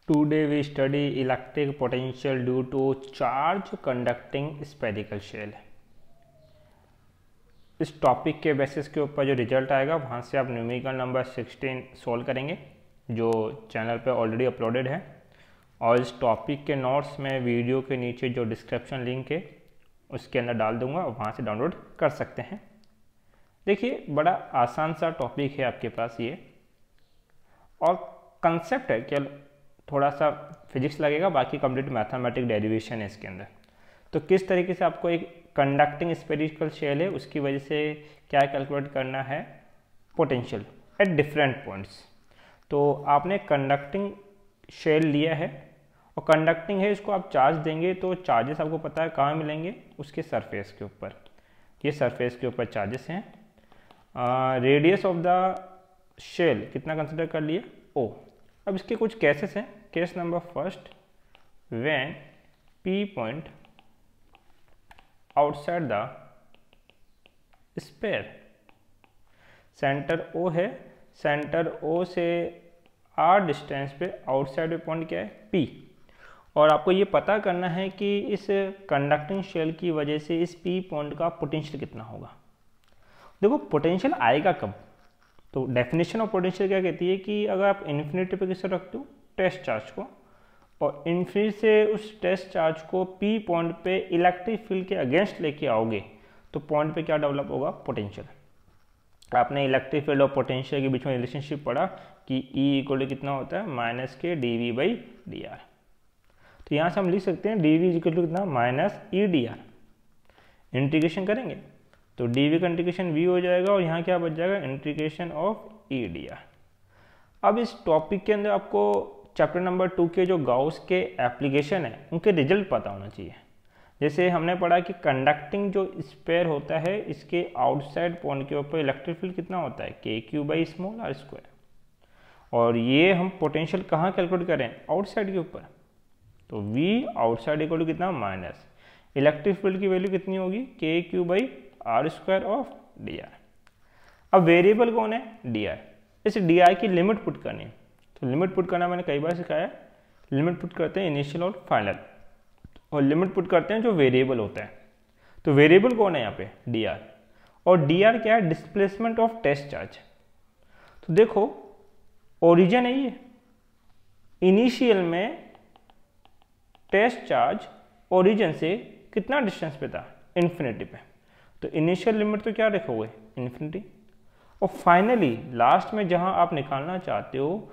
Today we study electric potential due to charge conducting spherical shell। इस topic के basis के ऊपर जो रिजल्ट आएगा वहाँ से आप न्यूमेरिकल नंबर 16 सॉल्व करेंगे जो चैनल पे ऑलरेडी अपलोडेड है, और इस टॉपिक के नोट्स में वीडियो के नीचे जो डिस्क्रिप्शन लिंक है उसके अंदर डाल दूंगा, वहाँ से डाउनलोड कर सकते हैं। देखिए, बड़ा आसान सा टॉपिक है आपके पास ये, और कंसेप्ट है कि थोड़ा सा फिजिक्स लगेगा, बाकी कंप्लीट मैथमेटिक डेरिवेशन है इसके अंदर। तो किस तरीके से आपको एक कंडक्टिंग स्फेरिकल शेल है उसकी वजह से क्या कैलकुलेट करना है, पोटेंशियल एट डिफरेंट पॉइंट्स। तो आपने कंडक्टिंग शेल लिया है और कंडक्टिंग है, इसको आप चार्ज देंगे तो चार्जेस आपको पता है कहाँ मिलेंगे, उसके सरफेस के ऊपर। ये सरफेस के ऊपर चार्जेस हैं। रेडियस ऑफ द शेल कितना कंसिडर कर लिए, ओ। अब इसके कुछ केसेस हैं। Case number first, when P point outside the sphere, centre O है, सेंटर ओ से आर डिस्टेंस पे आउटसाइड पॉइंट क्या है, पी। और आपको ये पता करना है कि इस कंडक्टिंग शेल की वजह से इस पी पॉइंट का पोटेंशियल कितना होगा। देखो, पोटेंशियल आएगा कब, तो डेफिनेशन ऑफ पोटेंशियल क्या कहती है कि अगर आप इन्फिनिटी पे किसे रखते हो, टेस्ट चार्ज को, और इन्फिनिटी से उस टेस्ट चार्ज को पी पॉइंट पे इलेक्ट्रिक फील्ड के अगेंस्ट लेके आओगे तो पॉइंट पे क्या डेवलप होगा, पोटेंशियल। आपने इलेक्ट्रिक फील्ड और पोटेंशियल के बीच में रिलेशनशिप पढ़ा कि ई इक्वल टू कितना होता है, माइनस के D V by D R. तो यहाँ से हम लिख सकते हैं डी वी इक्वल टू कितना, minus E D R. Integration करेंगे तो डी वी का इंटीग्रेशन वी हो जाएगा और यहाँ क्या बच जाएगा, integration of E D R. अब इस टॉपिक के अंदर आपको चैप्टर नंबर 2 के जो गाउस के एप्लीकेशन है उनके रिजल्ट पता होना चाहिए। जैसे हमने पढ़ा कि कंडक्टिंग जो स्फीयर होता है इसके आउटसाइड पॉइंट के ऊपर इलेक्ट्रिक फील्ड कितना होता है, K Q by small R square. और ये हम पोटेंशियल कहाँ कैलकुलेट करें, आउटसाइड के ऊपर। तो वी आउटसाइड इक्वल टू कितना, माइनस इलेक्ट्रिक फील्ड की वैल्यू कितनी होगी, K Q by R square of D R. अब वेरिएबल कौन है, डी आर। इस डी आर की लिमिट पुट करनी है। तो लिमिट पुट करना मैंने कई बार सिखाया। लिमिट पुट करते हैं इनिशियल और फाइनल, और लिमिट पुट करते हैं जो वेरिएबल होता है। तो वेरिएबल कौन है यहाँ पे, डी आर। और डी आर क्या है, डिस्प्लेसमेंट ऑफ टेस्ट चार्ज। तो देखो, ओरिजिन है ये, इनिशियल में टेस्ट चार्ज ओरिजिन से कितना डिस्टेंस पे था, इन्फिनिटी पे। तो इनिशियल लिमिट तो क्या रखोगे, इन्फिनिटी। और फाइनली लास्ट में जहां आप निकालना चाहते हो,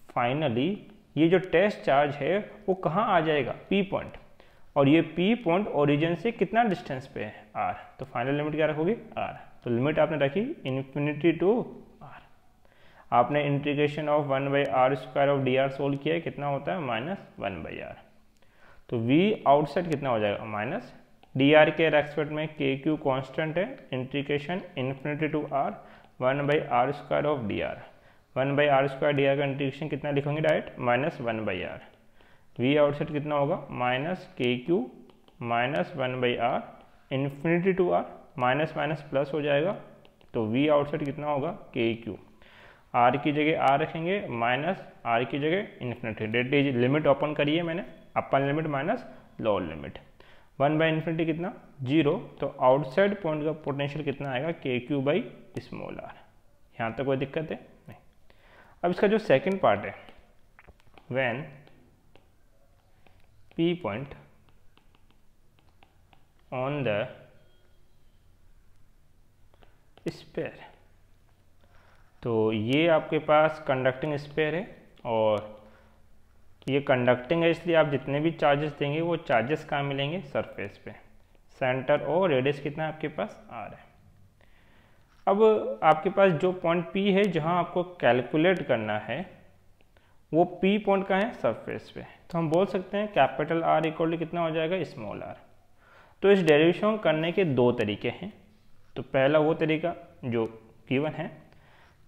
फाइनली ये जो टेस्ट चार्ज है वो कहाँ आ जाएगा, पी पॉइंट। और ये पी पॉइंट ओरिजिन से कितना डिस्टेंस पे है, आर। तो फाइनल लिमिट क्या रखोगे, आर। तो लिमिट आपने रखी इन्फिनिटी टू आर। आपने integration of 1 by R square of D R solve किया है, कितना होता है, माइनस 1 बाई आर। तो वी आउटसाइड कितना हो जाएगा, माइनस डी आर के रेस्पेक्ट में के क्यू कॉन्स्टेंट है, integration infinity to R 1 by R square of D R. 1 by R square D R का इंटीग्रेशन कितना लिखेंगे direct, minus 1 by R. We outside कितना होगा, minus K Q minus 1 by R, infinity to R, minus minus plus हो जाएगा। तो V outside कितना होगा, के क्यू, आर की जगह आर रखेंगे, माइनस आर की जगह infinity. That is limit open करिए मैंने, upper limit minus lower limit. 1 by infinity कितना, 0। तो आउटसाइड पॉइंट का पोटेंशियल कितना आएगा, K Q by small are. यहाँ तक कोई दिक्कत है नहीं। अब इसका जो सेकंड पार्ट है, when P point on the sphere. तो ये आपके पास कंडक्टिंग स्फीयर है, और ये कंडक्टिंग है, इसलिए आप जितने भी चार्जेस देंगे वो चार्जेस कहाँ मिलेंगे, सरफेस पे। सेंटर और रेडियस कितना है आपके पास, आर है। अब आपके पास जो पॉइंट P है जहाँ आपको कैलकुलेट करना है, वो P पॉइंट का है, सरफेस पे। तो हम बोल सकते हैं कैपिटल R इक्वल टू कितना हो जाएगा, स्मॉल r। तो इस डेरिवेशन करने के दो तरीके हैं। तो पहला वो तरीका जो गिवन है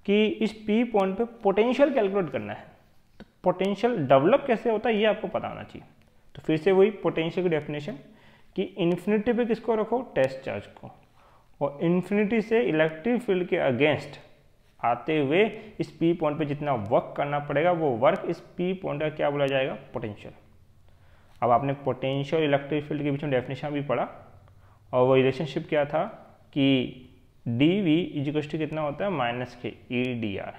कि इस P पॉइंट पे पोटेंशियल कैलकुलेट करना है। तो पोटेंशियल डेवलप कैसे होता है ये आपको पता होना चाहिए। तो फिर से वही पोटेंशियल की डेफिनेशन कि इन्फिनिटी पे किसको रखो, टेस्ट चार्ज को, और इन्फिनिटी से इलेक्ट्रिक फील्ड के अगेंस्ट आते हुए इस पी पॉइंट पे जितना वर्क करना पड़ेगा वो वर्क इस पी पॉइंट का क्या बोला जाएगा, पोटेंशियल। अब आपने पोटेंशियल और इलेक्ट्रिक फील्ड के बीच में डेफिनेशन भी पढ़ा और वो रिलेशनशिप क्या था कि डी वी इजिकल्स टू कितना होता है माइनस के ई डी आर।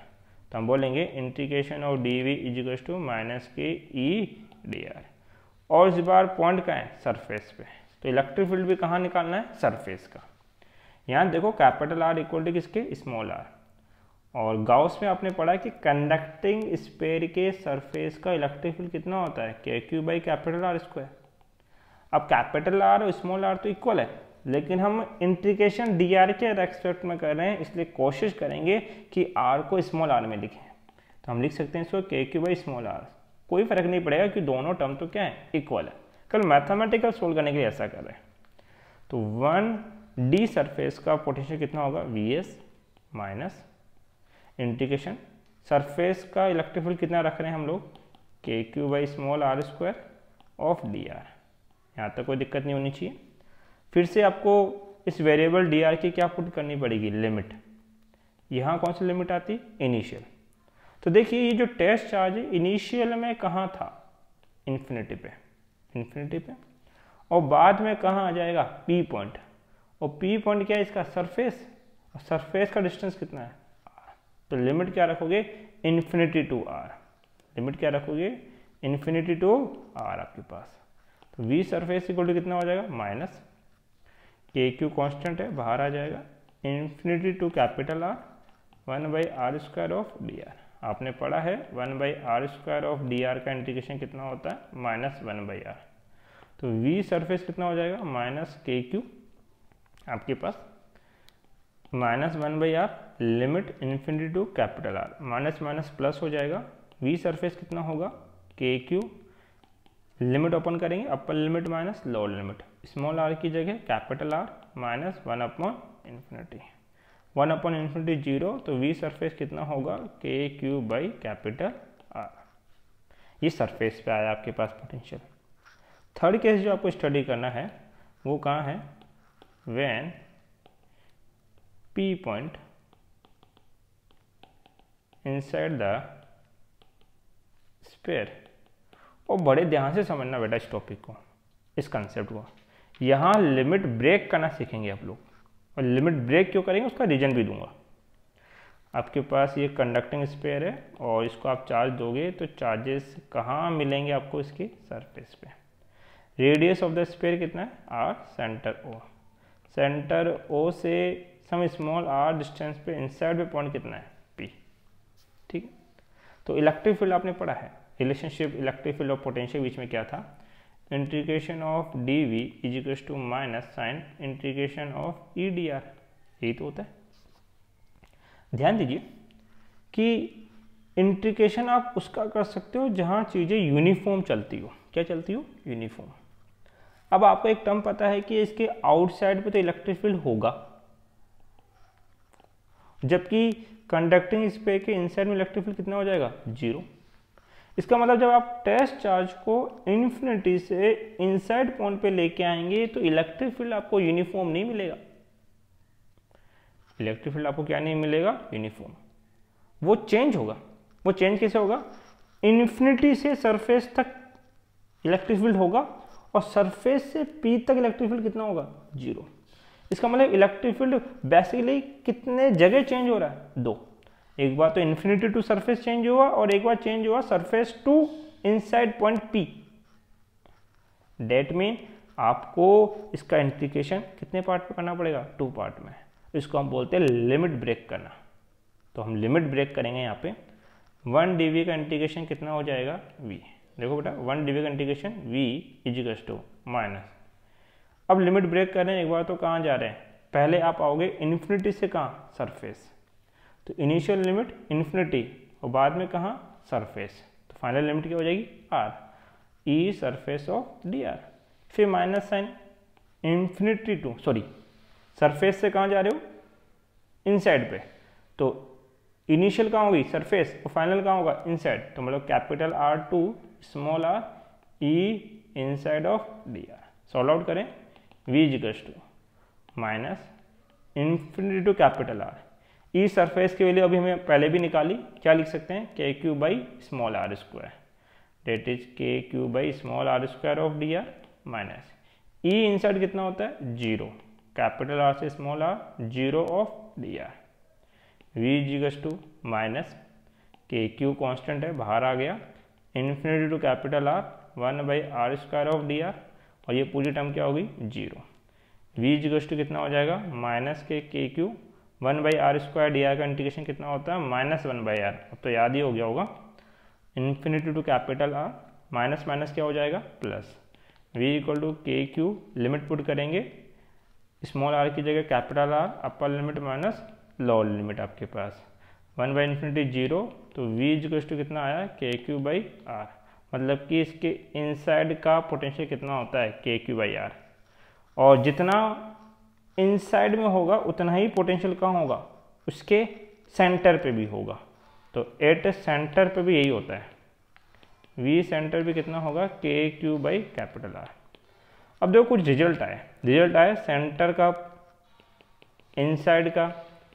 तो हम बोलेंगे integration of D V equals to minus के ई डी आर। और इस बार पॉइंट का है सरफेस पे, तो इलेक्ट्रिक फील्ड भी कहाँ निकालना है, सरफेस का। यहाँ देखो कैपिटल आर इक्वल टू किसके, स्मॉल आर। और गाउस में आपने पढ़ा कि कंडक्टिंग स्फीयर के सरफेस का इलेक्ट्रिक फील्ड कितना होता है, K Q by capital are square. अब कैपिटल आर और स्मॉल आर तो इक्वल है, लेकिन हम इंटीग्रेशन डी आर के रेस्पेक्ट में कर रहे हैं, इसलिए कोशिश करेंगे कि आर को स्मॉल आर में लिखें। तो हम लिख सकते हैं इसको के क्यू बाई स्मॉल आर। कोई फर्क नहीं पड़ेगा कि दोनों टर्म तो क्या है, इक्वल है। कल मैथमेटिकल सोल्व करने के लिए ऐसा कर रहे हैं। तो 1D सरफेस का पोटेंशियल कितना होगा, V S minus integration surface का इलेक्ट्रिक फील्ड कितना रख रहे हैं हम लोग, K Q by small R square of D R. यहाँ तक कोई दिक्कत नहीं होनी चाहिए। फिर से आपको इस वेरिएबल डी आर की क्या पुट करनी पड़ेगी, लिमिट। यहाँ कौन सी लिमिट आती, इनिशियल। तो देखिए ये जो टेस्ट चार्ज है इनिशियल में कहाँ था, इन्फिनिटी पे, इन्फिनिटी पे, और बाद में कहाँ आ जाएगा, पी पॉइंट। और पी पॉइंट क्या है इसका, सरफेस। और सरफेस का डिस्टेंस कितना है, तो लिमिट क्या रखोगे, इन्फिनिटी टू आर। लिमिट क्या रखोगे, इन्फिनिटी टू आर आपके पास। तो वी सरफेस इक्वल टू कितना हो जाएगा, माइनस के क्यू कॉन्स्टेंट है, बाहर आ जाएगा, infinity to capital R 1 by R square of D R. आपने पढ़ा है 1 by R square of D R का इंटीग्रेशन कितना होता है, माइनस 1 बाई आर। तो वी सरफेस कितना हो जाएगा, माइनस के क्यू आपके पास minus 1 by R, limit infinity to capital R, minus minus plus हो जाएगा। वी सरफेस कितना होगा, के क्यू, लिमिट ओपन करेंगे, upper limit minus lower limit, small R की जगह capital R minus 1 upon infinity, 1 upon infinity 0। तो V surface कितना होगा, K Q by capital R. ये सरफेस पे आया आपके पास पोटेंशियल। थर्ड केस जो आपको स्टडी करना है वो कहाँ है, when P point inside the sphere. और बड़े ध्यान से समझना बेटा इस टॉपिक को, इस कंसेप्ट को। यहाँ लिमिट ब्रेक करना सीखेंगे आप लोग, और लिमिट ब्रेक क्यों करेंगे उसका रीजन भी दूंगा। आपके पास ये कंडक्टिंग स्फीयर है और इसको आप चार्ज दोगे तो चार्जेस कहाँ मिलेंगे आपको, इसकी सरफेस पे। रेडियस ऑफ द स्फीयर कितना है, R, centre O. Centre O से सम स्मॉल आर डिस्टेंस पे इनसाइड पे पॉइंट कितना है, पी। ठीक है, तो इलेक्ट्रिक फील्ड आपने पढ़ा है, रिलेशनशिप इलेक्ट्रिक फील्ड और पोटेंशियल बीच में क्या था, integration of D V is equals to minus sign integration of E D R. यही तो होता है। ध्यान दीजिए कि इंटीग्रेशन आप उसका कर सकते हो जहां चीजें यूनिफॉर्म चलती हो। क्या चलती हो, यूनिफॉर्म। अब आपको एक टर्म पता है कि इसके आउटसाइड पे तो इलेक्ट्रिक फील्ड होगा, जबकि कंडक्टिंग स्फीयर के इनसाइड में इलेक्ट्रिक फील्ड कितना हो जाएगा, 0। इसका मतलब जब आप टेस्ट चार्ज को इन्फिनिटी से इनसाइड पॉइंट पे लेके आएंगे तो इलेक्ट्रिक फील्ड आपको यूनिफॉर्म नहीं मिलेगा। इलेक्ट्रिक फील्ड आपको क्या नहीं मिलेगा, यूनिफॉर्म। वो चेंज होगा। वो चेंज कैसे होगा, इन्फिनिटी से सरफेस तक इलेक्ट्रिक फील्ड होगा और सरफेस से पी तक इलेक्ट्रिक फील्ड कितना होगा, 0। इसका मतलब इलेक्ट्रिक फील्ड बेसिकली कितने जगह चेंज हो रहा है, 2। एक बार तो इन्फिनिटी टू सरफेस चेंज हुआ और एक बार चेंज हुआ surface to inside point P. That mean आपको इसका इंटीग्रेशन कितने पार्ट पे करना पड़ेगा, 2 पार्ट में। इसको हम बोलते हैं लिमिट ब्रेक करना। तो हम लिमिट ब्रेक करेंगे यहाँ पे। 1 dv का इंटीग्रेशन कितना हो जाएगा, v। देखो बेटा 1 dv का integration v is equals to minus. अब लिमिट ब्रेक कर रहे हैं, एक बार तो कहाँ जा रहे हैं, पहले आप आओगे इन्फिनिटी से कहाँ, सरफेस। तो इनिशियल लिमिट इन्फिनिटी और बाद में कहाँ, सरफेस। तो फाइनल लिमिट क्या हो जाएगी, r, e surface of dr। फिर minus sign infinity to, sorry surface से कहाँ जा रहे हो, इनसाइड पे। तो इनिशियल कहाँ होगी, सरफेस, और फाइनल कहाँ होगा, इनसाइड। तो मतलब कैपिटल R टू स्मॉल r e inside of dr। Solve out करें, v equals to minus infinity to capital R। E surface की वैल्यू अभी हमें पहले भी निकाली, क्या लिख सकते हैं, K Q by small R square, that is K Q by small R square of D R minus E inside कितना होता है 0, कैपिटल आर से small R 0 of D R, V equals to minus K Q constant है बाहर आ गया, infinity to capital R 1 by R square of D R, और ये पूरी टर्म क्या होगी 0, वी इजिकल्स टू कितना हो जाएगा minus K Q 1 by R square D R का इंटीग्रेशन कितना होता है -1 बाई आर, अब तो याद ही हो गया होगा, infinity to capital R minus minus क्या हो जाएगा plus, V equal to K Q limit put करेंगे, स्मॉल आर की जगह capital R, upper limit minus lower limit आपके पास 1 बाई इन्फिनिटी 0, तो वी इक्वल्स टू कितना आया के क्यू बाई आर, मतलब कि इसके इनसाइड का पोटेंशियल कितना होता है के क्यू बाई आर, और जितना इनसाइड में होगा उतना ही पोटेंशियल कहाँ होगा उसके सेंटर पे भी होगा, तो एट सेंटर पे भी यही होता है, वी सेंटर भी कितना होगा K Q by capital are. अब देखो कुछ रिजल्ट आया सेंटर का, इनसाइड का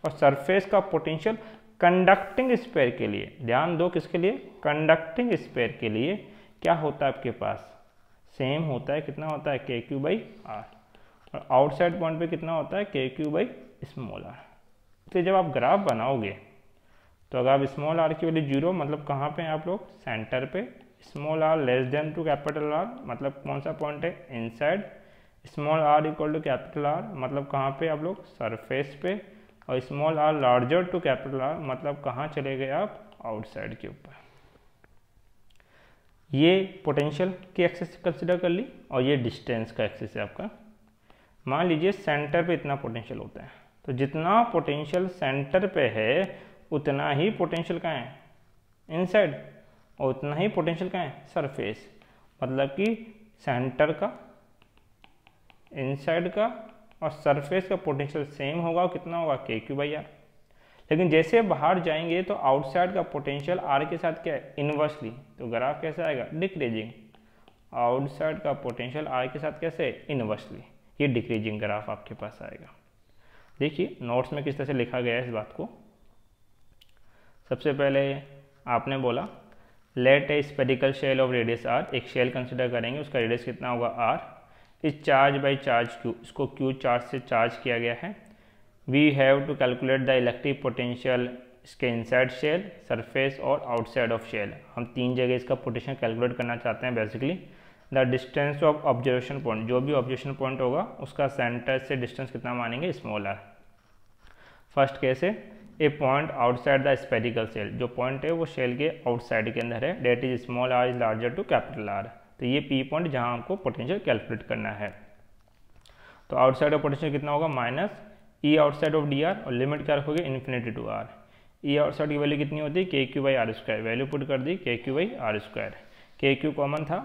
और सरफेस का पोटेंशियल कंडक्टिंग स्फीयर के लिए, ध्यान दो किसके लिए, कंडक्टिंग स्फीयर के लिए क्या होता है आपके पास सेम होता है, कितना होता है के क्यू बाई आर, और आउटसाइड पॉइंट पे कितना होता है K Q by small are. तो जब आप ग्राफ बनाओगे तो अगर आप स्मॉल आर की वैल्यू 0 मतलब कहाँ पे हैं आप लोग सेंटर पे, small R less than to capital R मतलब कौन सा पॉइंट है inside, small R equal to capital R मतलब कहाँ पे आप लोग सरफेस पे, और small R larger to capital R मतलब कहाँ चले गए आप आउटसाइड के ऊपर। ये पोटेंशियल की एक्सिस कंसिडर कर ली और ये डिस्टेंस का एक्सिस है आपका। मान लीजिए सेंटर पे इतना पोटेंशियल होता है, तो जितना पोटेंशियल सेंटर पे है उतना ही पोटेंशियल कहाँ है इनसाइड, और उतना ही पोटेंशियल कहाँ है सरफेस, मतलब कि सेंटर का, इनसाइड का और सरफेस का पोटेंशियल सेम होगा, और कितना होगा के क्यू बाई आर। लेकिन जैसे बाहर जाएंगे तो आउटसाइड का पोटेंशियल आर के साथ क्या है इनवर्सली, तो ग्राफ कैसा आएगा डिक्रीजिंग, आउटसाइड का पोटेंशियल आर के साथ कैसे इनवर्सली, ये डिक्रीजिंग ग्राफ आपके पास आएगा। देखिए नोट्स में किस तरह से लिखा गया है इस बात को। सबसे पहले आपने बोला let a spherical shell of radius R, एक शेल कंसिडर करेंगे उसका रेडियस कितना होगा आर, इस चार्ज बाई चार्ज क्यू, इसको क्यू चार्ज से चार्ज किया गया है। We have to calculate the electric potential इसके इनसाइड शेल, सरफेस और आउटसाइड ऑफ शेल, हम 3 जगह इसका पोटेंशियल कैलकुलेट करना चाहते हैं basically. The distance of observation point, जो भी ऑब्जर्वेशन पॉइंट होगा उसका सेंटर से डिस्टेंस कितना मानेंगे स्मॉल आर। फर्स्ट केस है a point outside the spherical shell, जो पॉइंट है वो शेल के आउटसाइड के अंदर है, that is small R is larger to capital R, तो ये पी पॉइंट जहाँ हमको पोटेंशियल कैलकुलेट करना है। तो आउटसाइड ऑफ पोटेंशियल कितना होगा minus E outside of D R, और लिमिट क्या रखोगे infinity to R. E outside की वैल्यू कितनी होती है K Q by R square, value put कर दी K Q by R square, K Q common था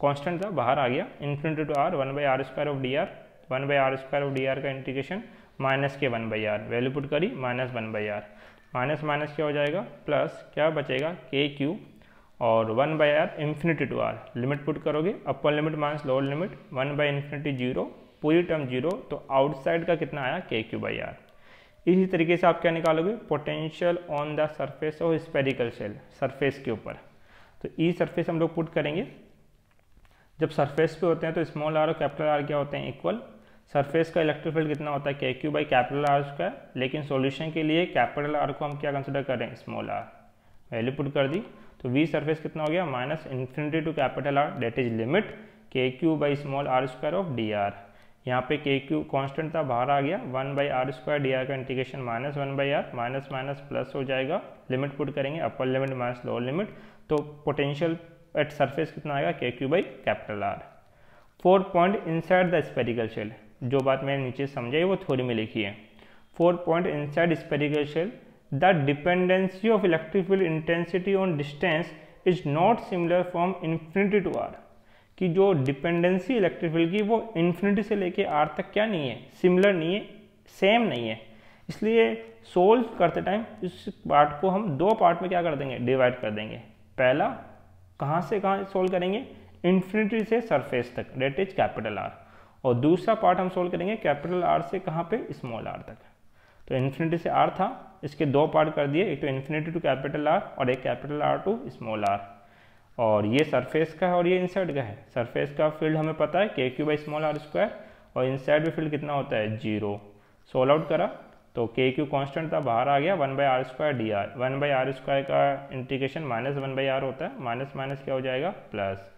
कांस्टेंट था बाहर आ गया, infinity to R 1 by R square of D R, 1 by R square of D R का integration minus K 1 by are, value put करी minus 1 by R, minus minus क्या हो जाएगा प्लस, क्या बचेगा के क्यू और 1 by R infinity to R, limit put करोगे upper limit minus lower limit 1 by infinity 0, पूरी टर्म 0, तो आउटसाइड का कितना आया के क्यू बाई आर। इसी तरीके से आप क्या निकालोगे potential on the surface of spherical shell, surface के ऊपर, तो ई सरफेस हम लोग पुट करेंगे। जब सरफेस पे होते हैं तो स्मॉल आर और कैपिटल आर क्या होते हैं इक्वल, सरफेस का इलेक्ट्रिक फील्ड कितना होता है K Q by capital are square, लेकिन सॉल्यूशन के लिए कैपिटल आर को हम क्या कंसिडर कर रहे हैं स्मॉल आर, वैल्यू पुट कर दी, तो वी सरफेस कितना हो गया minus infinity to capital R, that is limit K Q by small R square of D R. यहाँ पे के क्यू कॉन्स्टेंट था बाहर आ गया, 1 by R square D R का integration minus 1 by R, minus minus plus हो जाएगा, लिमिट पुट करेंगे upper limit minus lower limit, तो पोटेंशियल एट सरफेस कितना आएगा K Q by capital R. 4 point inside the spherical shell, जो बात मैंने नीचे समझाई वो थ्योरी में लिखी है। 4 point inside spherical shell, the dependency of electric field intensity on distance is not similar from infinity to R, कि जो डिपेंडेंसी इलेक्ट्रिक फील्ड की वो इन्फिनिटी से लेके आर तक क्या नहीं है सिमिलर नहीं है, सेम नहीं है, इसलिए सोल्व करते टाइम इस पार्ट को हम 2 पार्ट में क्या कर देंगे डिवाइड कर देंगे। पहला कहाँ से कहाँ सोल्व करेंगे इन्फिनिटी से सरफेस तक, डेट इज कैपिटल आर, और दूसरा पार्ट हम सोल्व करेंगे कैपिटल आर से कहाँ पे स्मॉल आर तक। तो इन्फिनिटी से आर था, इसके दो पार्ट कर दिए, एक तो इन्फिनिटी टू कैपिटल आर और एक capital R to small R. और ये सरफेस का है और ये इनसाइड का है। सरफेस का फील्ड हमें पता है K Q by small R square, और इनसाइड में फील्ड कितना होता है 0। सोल्व आउट करा तो के क्यू कॉन्स्टेंट था, बाहर आ गया 1/r square D are. 1/r square का इंटीग्रेशन -1/r होता है, माइनस माइनस क्या हो जाएगा प्लस।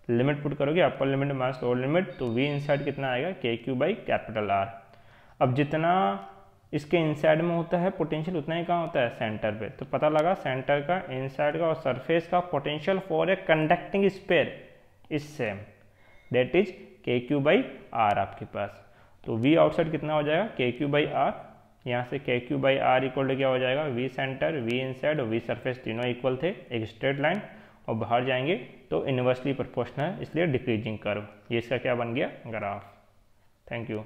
लिमिट पुट करोगे upper limit minus lower limit, तो वी इनसाइड कितना आएगा K Q by capital are. अब जितना इसके इनसाइड में होता है पोटेंशियल उतना ही कहाँ होता है सेंटर पे। तो पता लगा सेंटर का, इनसाइड का और सरफेस का potential for a conducting sphere is same, that is K Q by are आपके पास। तो वी आउटसाइड कितना हो जाएगा के क्यू बाई आर। यहाँ से K Q by R equal to क्या हो जाएगा वी सेंटर, वी इनसाइड और वी सरफेस तीनों इक्वल थे, एक स्ट्रेट लाइन, और बाहर जाएंगे तो इन्वर्सली प्रोपोर्शनल है, इसलिए डिक्रीजिंग कर्व। ये इसका क्या बन गया ग्राफ। Thank you.